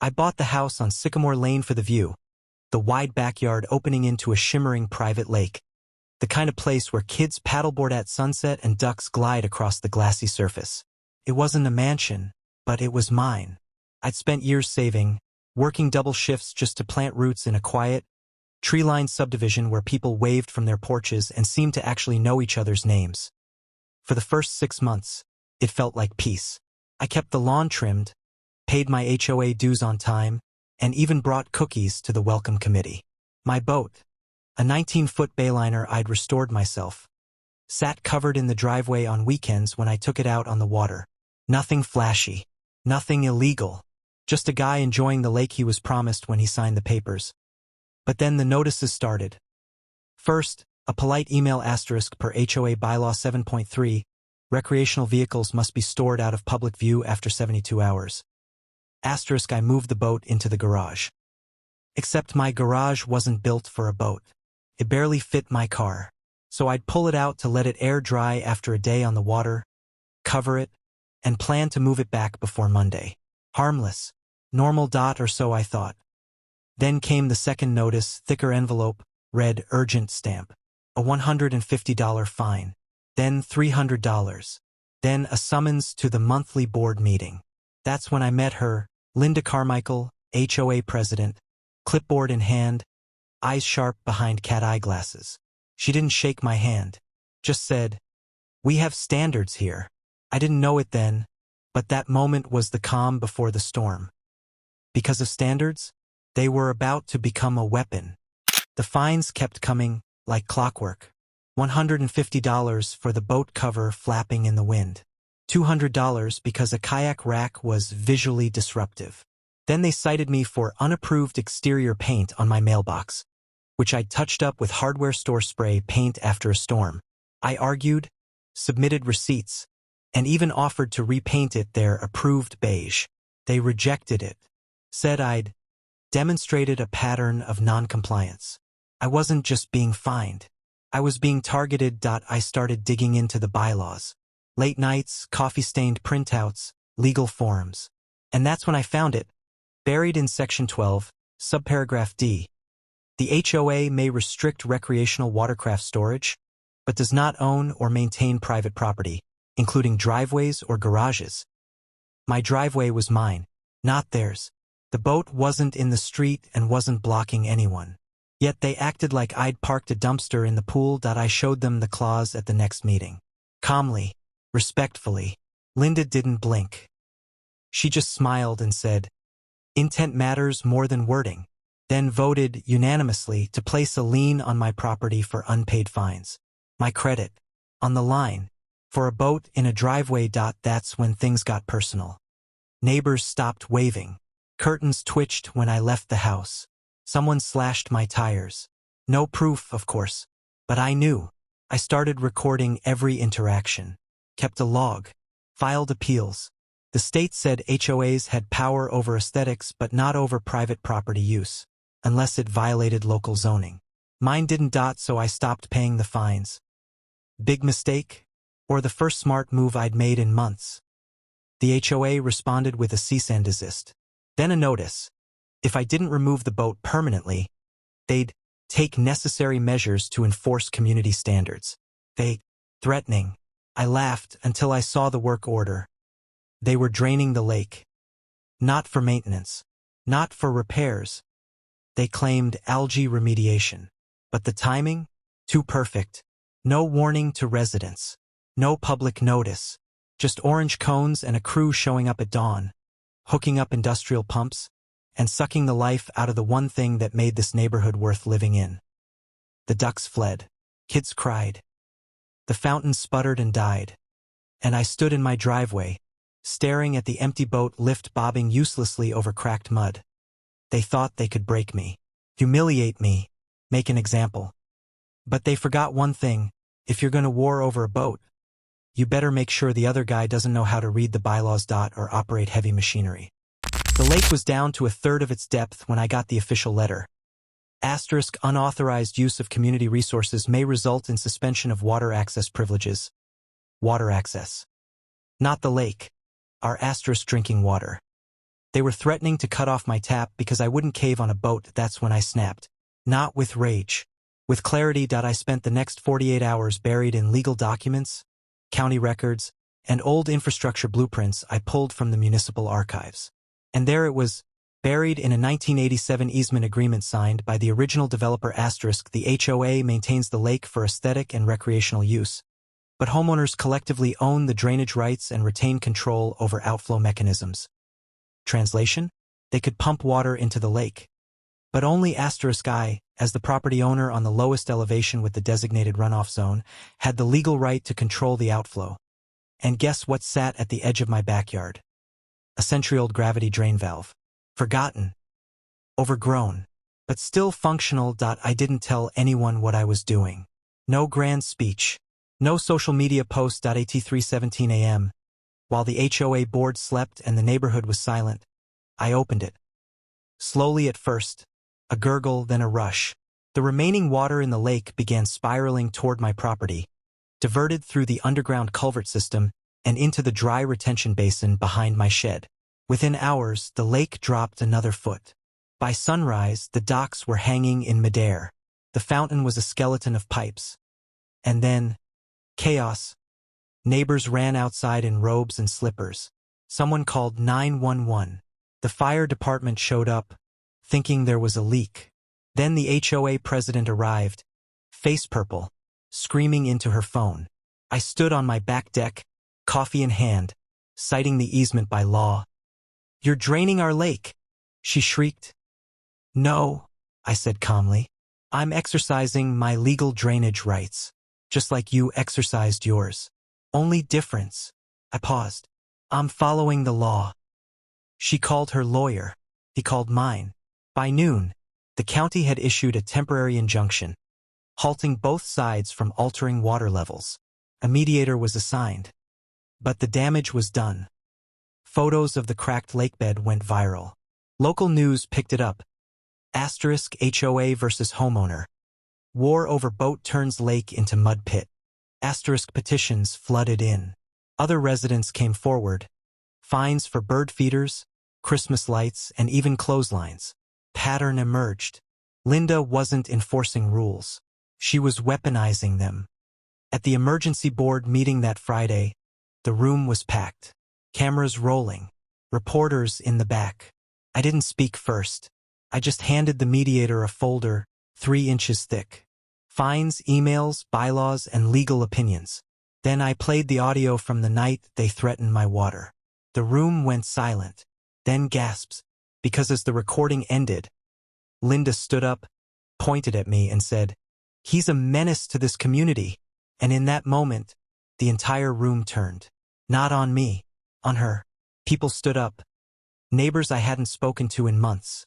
I bought the house on Sycamore Lane for the view, the wide backyard opening into a shimmering private lake, the kind of place where kids paddleboard at sunset and ducks glide across the glassy surface. It wasn't a mansion, but it was mine. I'd spent years saving, working double shifts just to plant roots in a quiet, tree-lined subdivision where people waved from their porches and seemed to actually know each other's names. For the first 6 months, it felt like peace. I kept the lawn trimmed, paid my HOA dues on time, and even brought cookies to the welcome committee. My boat, a 19-foot bayliner I'd restored myself, sat covered in the driveway on weekends when I took it out on the water. Nothing flashy, nothing illegal, just a guy enjoying the lake he was promised when he signed the papers. But then the notices started. First, a polite email asterisk per HOA bylaw 7.3, recreational vehicles must be stored out of public view after 72 hours. Asterisk I moved the boat into the garage. Except my garage wasn't built for a boat. It barely fit my car. So I'd pull it out to let it air dry after a day on the water, cover it, and plan to move it back before Monday. Harmless. Normal or so I thought. Then came the second notice, thicker envelope, red urgent stamp. A $150 fine. Then $300. Then a summons to the monthly board meeting. That's when I met her, Linda Carmichael, HOA president, clipboard in hand, eyes sharp behind cat eye glasses. She didn't shake my hand, just said, "We have standards here." I didn't know it then, but that moment was the calm before the storm. Because of standards, they were about to become a weapon. The fines kept coming, like clockwork. $150 for the boat cover flapping in the wind. $200 because a kayak rack was visually disruptive. Then they cited me for unapproved exterior paint on my mailbox, which I'd touched up with hardware store spray paint after a storm. I argued, submitted receipts, and even offered to repaint it their approved beige. They rejected it, said I'd demonstrated a pattern of noncompliance. I wasn't just being fined. I was being targeted. I started digging into the bylaws. Late nights, coffee-stained printouts, legal forms. And that's when I found it, buried in Section 12, subparagraph D. The HOA may restrict recreational watercraft storage, but does not own or maintain private property, including driveways or garages. My driveway was mine, not theirs. The boat wasn't in the street and wasn't blocking anyone. Yet they acted like I'd parked a dumpster in the pool. I showed them the clause at the next meeting. Calmly, respectfully. Linda didn't blink. She just smiled and said, "Intent matters more than wording," then voted unanimously to place a lien on my property for unpaid fines. My credit, on the line, for a boat in a driveway. That's when things got personal. Neighbors stopped waving. Curtains twitched when I left the house. Someone slashed my tires. No proof, of course, but I knew. I started recording every interaction, kept a log, filed appeals. The state said HOAs had power over aesthetics but not over private property use, unless it violated local zoning. Mine didn't. So I stopped paying the fines. Big mistake? Or the first smart move I'd made in months? The HOA responded with a cease and desist. Then a notice. If I didn't remove the boat permanently, they'd take necessary measures to enforce community standards. Threatening. I laughed until I saw the work order. They were draining the lake. Not for maintenance. Not for repairs. They claimed algae remediation. But the timing? Too perfect. No warning to residents. No public notice. Just orange cones and a crew showing up at dawn, hooking up industrial pumps, and sucking the life out of the one thing that made this neighborhood worth living in. The ducks fled. Kids cried. The fountain sputtered and died. And I stood in my driveway, staring at the empty boat lift bobbing uselessly over cracked mud. They thought they could break me, humiliate me, make an example. But they forgot one thing: if you're going to war over a boat, you better make sure the other guy doesn't know how to read the bylaws. Or operate heavy machinery. The lake was down to a third of its depth when I got the official letter. Asterisk unauthorized use of community resources may result in suspension of water access privileges. Water access. Not the lake. Our asterisk drinking water. They were threatening to cut off my tap because I wouldn't cave on a boat. That's when I snapped. Not with rage. With clarity. I spent the next 48 hours buried in legal documents, county records, and old infrastructure blueprints I pulled from the municipal archives. And there it was, buried in a 1987 easement agreement signed by the original developer. The HOA maintains the lake for aesthetic and recreational use, but homeowners collectively own the drainage rights and retain control over outflow mechanisms. Translation? They could pump water into the lake, but only I, as the property owner on the lowest elevation with the designated runoff zone, had the legal right to control the outflow. And guess what sat at the edge of my backyard? A century-old gravity drain valve. Forgotten. Overgrown. But still functional. I didn't tell anyone what I was doing. No grand speech. No social media post. At 3:17 a.m., while the HOA board slept and the neighborhood was silent, I opened it. Slowly at first, a gurgle, then a rush. The remaining water in the lake began spiraling toward my property, diverted through the underground culvert system and into the dry retention basin behind my shed. Within hours, the lake dropped another foot. By sunrise, the docks were hanging in midair. The fountain was a skeleton of pipes. And then, chaos. Neighbors ran outside in robes and slippers. Someone called 911. The fire department showed up, thinking there was a leak. Then the HOA president arrived, face purple, screaming into her phone. I stood on my back deck, coffee in hand, citing the easement by law. "You're draining our lake," she shrieked. "No," I said calmly. "I'm exercising my legal drainage rights, just like you exercised yours. Only difference." I paused. "I'm following the law." She called her lawyer. He called mine. By noon, the county had issued a temporary injunction, halting both sides from altering water levels. A mediator was assigned. But the damage was done. Photos of the cracked lakebed went viral. Local news picked it up. *HOA versus homeowner. War over boat turns lake into mud pit. Petitions flooded in. Other residents came forward. Fines for bird feeders, Christmas lights, and even clotheslines. Pattern emerged. Linda wasn't enforcing rules. She was weaponizing them. At the emergency board meeting that Friday, the room was packed. Cameras rolling. Reporters in the back. I didn't speak first. I just handed the mediator a folder, 3 inches thick. Fines, emails, bylaws, and legal opinions. Then I played the audio from the night they threatened my water. The room went silent. Then gasps, because as the recording ended, Linda stood up, pointed at me, and said, "He's a menace to this community." And in that moment, the entire room turned. Not on me, on her. People stood up. Neighbors I hadn't spoken to in months.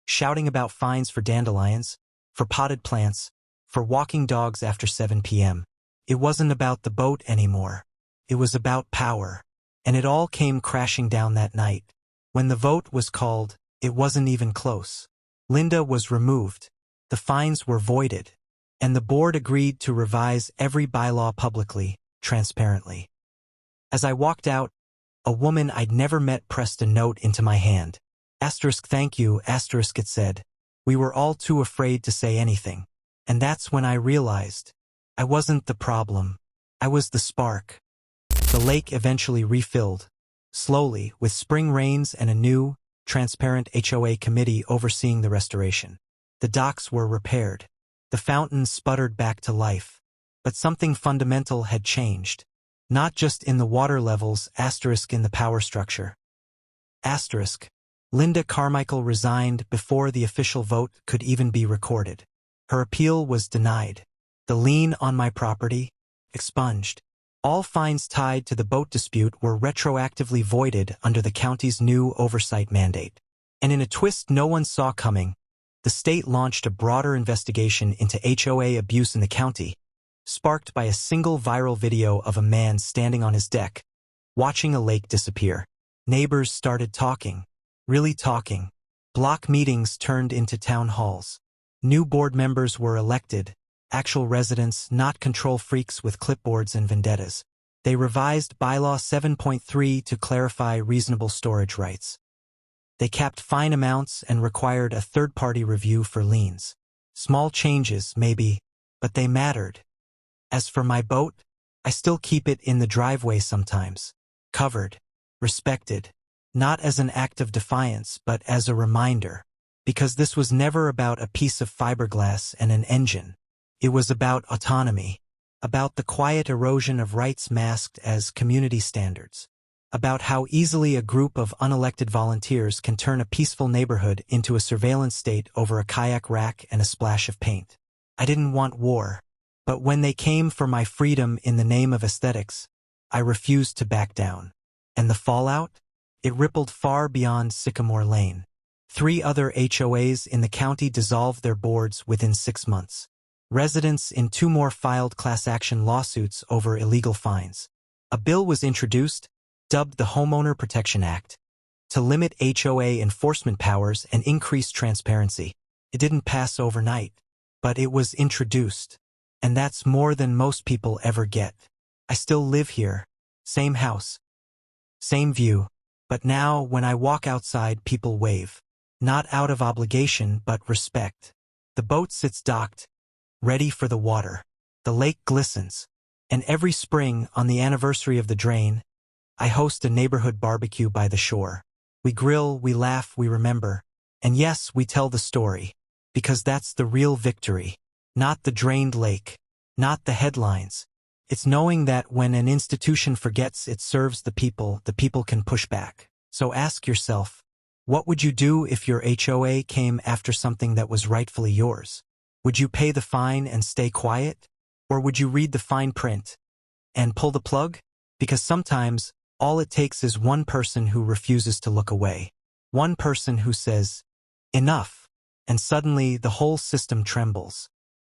Shouting about fines for dandelions, for potted plants, for walking dogs after 7 p.m. It wasn't about the boat anymore. It was about power. And it all came crashing down that night. When the vote was called, it wasn't even close. Linda was removed. The fines were voided. And the board agreed to revise every bylaw publicly, transparently. As I walked out, a woman I'd never met pressed a note into my hand. "Thank you, it said. "We were all too afraid to say anything." And that's when I realized I wasn't the problem. I was the spark. The lake eventually refilled, slowly, with spring rains and a new, transparent HOA committee overseeing the restoration. The docks were repaired. The fountain sputtered back to life. But something fundamental had changed. Not just in the water levels, in the power structure. Linda Carmichael resigned before the official vote could even be recorded. Her appeal was denied. The lien on my property, expunged. All fines tied to the boat dispute were retroactively voided under the county's new oversight mandate. And in a twist no one saw coming, the state launched a broader investigation into HOA abuse in the county, sparked by a single viral video of a man standing on his deck, watching a lake disappear. Neighbors started talking, really talking. Block meetings turned into town halls. New board members were elected, actual residents, not control freaks with clipboards and vendettas. They revised Bylaw 7.3 to clarify reasonable storage rights. They capped fine amounts and required a third-party review for liens. Small changes, maybe, but they mattered. As for my boat, I still keep it in the driveway sometimes. Covered. Respected. Not as an act of defiance, but as a reminder. Because this was never about a piece of fiberglass and an engine. It was about autonomy. About the quiet erosion of rights masked as community standards. About how easily a group of unelected volunteers can turn a peaceful neighborhood into a surveillance state over a kayak rack and a splash of paint. I didn't want war. But when they came for my freedom in the name of aesthetics, I refused to back down. And the fallout? It rippled far beyond Sycamore Lane. 3 other HOAs in the county dissolved their boards within 6 months. Residents in 2 more filed class action lawsuits over illegal fines. A bill was introduced, dubbed the Homeowner Protection Act, to limit HOA enforcement powers and increase transparency. It didn't pass overnight, but it was introduced. And that's more than most people ever get. I still live here. Same house. Same view. But now, when I walk outside, people wave. Not out of obligation, but respect. The boat sits docked, ready for the water. The lake glistens. And every spring, on the anniversary of the drain, I host a neighborhood barbecue by the shore. We grill, we laugh, we remember. And yes, we tell the story. Because that's the real victory. Not the drained lake. Not the headlines. It's knowing that when an institution forgets it serves the people can push back. So ask yourself, what would you do if your HOA came after something that was rightfully yours? Would you pay the fine and stay quiet? Or would you read the fine print and pull the plug? Because sometimes, all it takes is one person who refuses to look away. One person who says, enough. And suddenly the whole system trembles.